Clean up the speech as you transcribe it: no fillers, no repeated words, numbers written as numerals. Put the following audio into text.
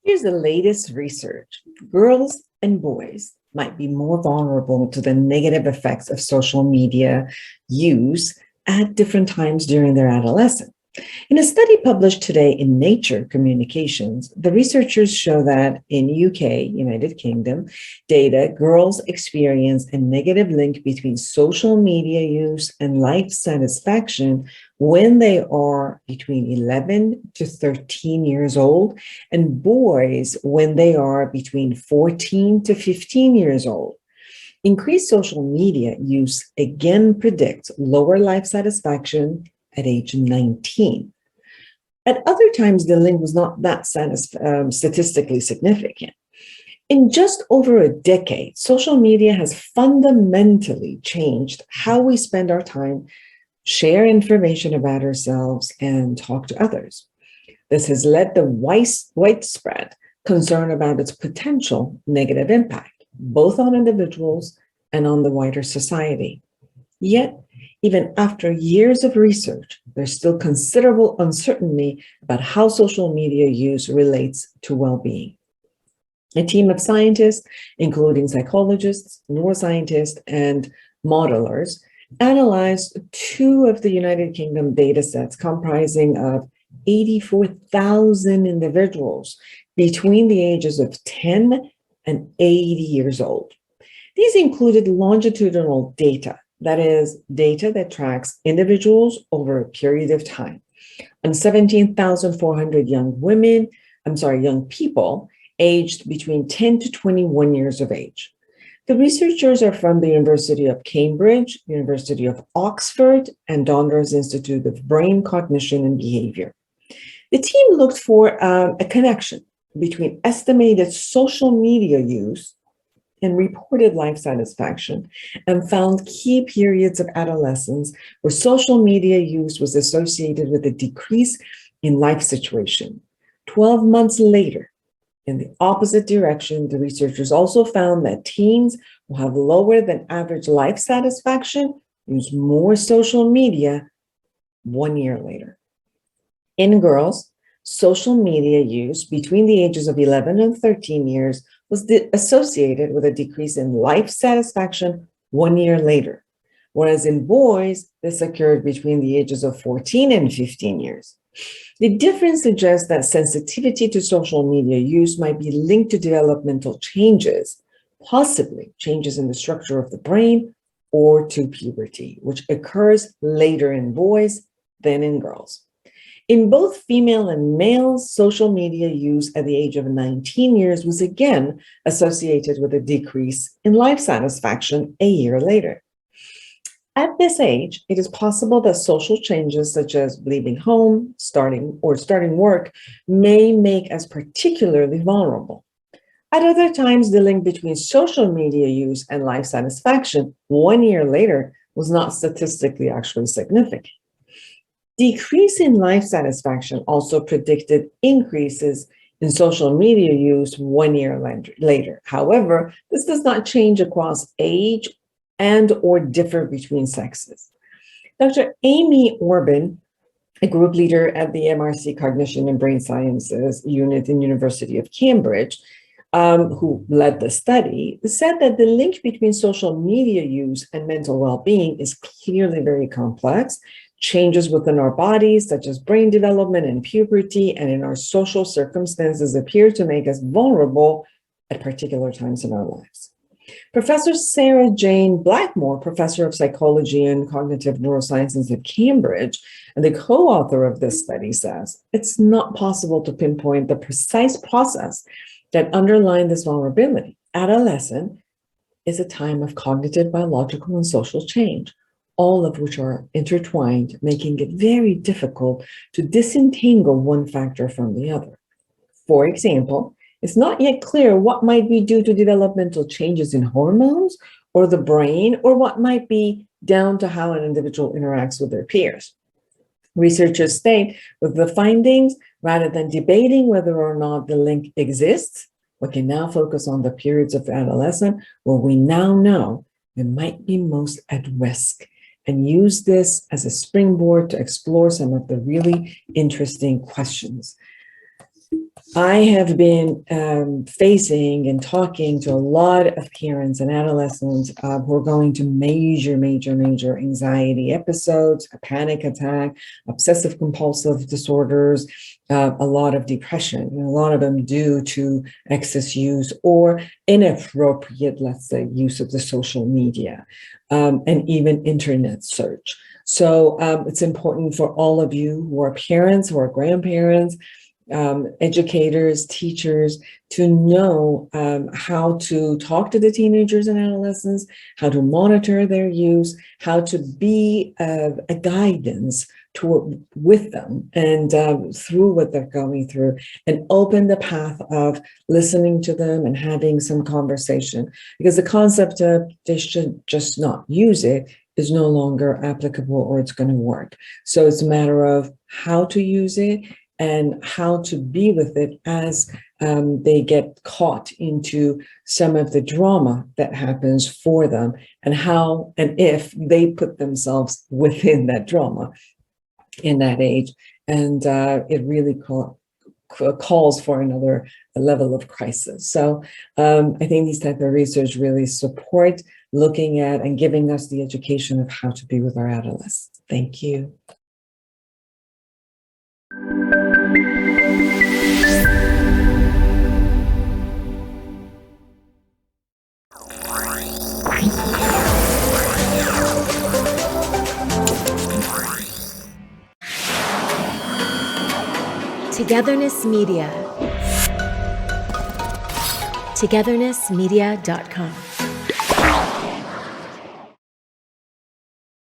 Here's the latest research. Girls and boys might be more vulnerable to the negative effects of social media use at different times during their adolescence. In a study published today in Nature Communications, the researchers show that in UK, United Kingdom, data, girls experience a negative link between social media use and life satisfaction when they are between 11 to 13 years old, and boys when they are between 14 to 15 years old. Increased social media use again predicts lower life satisfaction at age 19. At other times, the link was not that statistically significant. In just over a decade, social media has fundamentally changed how we spend our time, share information about ourselves, and talk to others. This has led to widespread concern about its potential negative impact, both on individuals and on the wider society. Yet, even after years of research, there's still considerable uncertainty about how social media use relates to well-being. A team of scientists, including psychologists, neuroscientists, and modelers, analyzed two of the United Kingdom data sets comprising of 84,000 individuals between the ages of 10 and 80 years old. These included longitudinal data, that is, data that tracks individuals over a period of time, on 17,400 young people aged between 10 to 21 years of age. The researchers are from the University of Cambridge, University of Oxford, and Donner's Institute of Brain, Cognition, and Behavior. The team looked for a connection between estimated social media use and reported life satisfaction, and found key periods of adolescence where social media use was associated with a decrease in life situation. 12 months later, in the opposite direction, the researchers also found that teens who have lower than average life satisfaction use more social media 1 year later. In girls, social media use between the ages of 11 and 13 years was associated with a decrease in life satisfaction 1 year later, whereas in boys, this occurred between the ages of 14 and 15 years. The difference suggests that sensitivity to social media use might be linked to developmental changes, possibly changes in the structure of the brain, or to puberty, which occurs later in boys than in girls. In both female and male, social media use at the age of 19 years was again associated with a decrease in life satisfaction a year later. At this age, it is possible that social changes such as leaving home, starting work may make us particularly vulnerable. At other times, the link between social media use and life satisfaction 1 year later was not statistically actually significant. Decrease in life satisfaction also predicted increases in social media use 1 year later. However, this does not change across age and or differ between sexes. Dr. Amy Orban, a group leader at the MRC Cognition and Brain Sciences unit in University of Cambridge, who led the study, said that the link between social media use and mental well-being is clearly very complex. Changes within our bodies, such as brain development and puberty, and in our social circumstances appear to make us vulnerable at particular times in our lives. Professor Sarah Jane Blackmore, professor of psychology and cognitive neurosciences at Cambridge, and the co-author of this study, says it's not possible to pinpoint the precise process that underlies this vulnerability. Adolescence is a time of cognitive, biological, and social change, all of which are intertwined, making it very difficult to disentangle one factor from the other. For example, it's not yet clear what might be due to developmental changes in hormones or the brain, or what might be down to how an individual interacts with their peers. Researchers state with the findings, rather than debating whether or not the link exists, we can now focus on the periods of adolescence where we now know we might be most at risk and use this as a springboard to explore some of the really interesting questions. I have been facing and talking to a lot of parents and adolescents who are going to major anxiety episodes, a panic attack, obsessive compulsive disorders, a lot of depression, and a lot of them due to excess use or inappropriate, let's say, use of the social media and even internet search. So it's important for all of you who are parents, who are grandparents, educators, teachers, to know how to talk to the teenagers and adolescents, how to monitor their use, how to be a guidance with them and through what they're going through, and open the path of listening to them and having some conversation. Because the concept of they should just not use it is no longer applicable, or it's going to work. So it's a matter of how to use it and how to be with it as they get caught into some of the drama that happens for them, and how and if they put themselves within that drama in that age. And it really calls for another level of crisis. So I think these type of research really support looking at and giving us the education of how to be with our adolescents. Thank you. Togetherness Media. Togethernessmedia.com.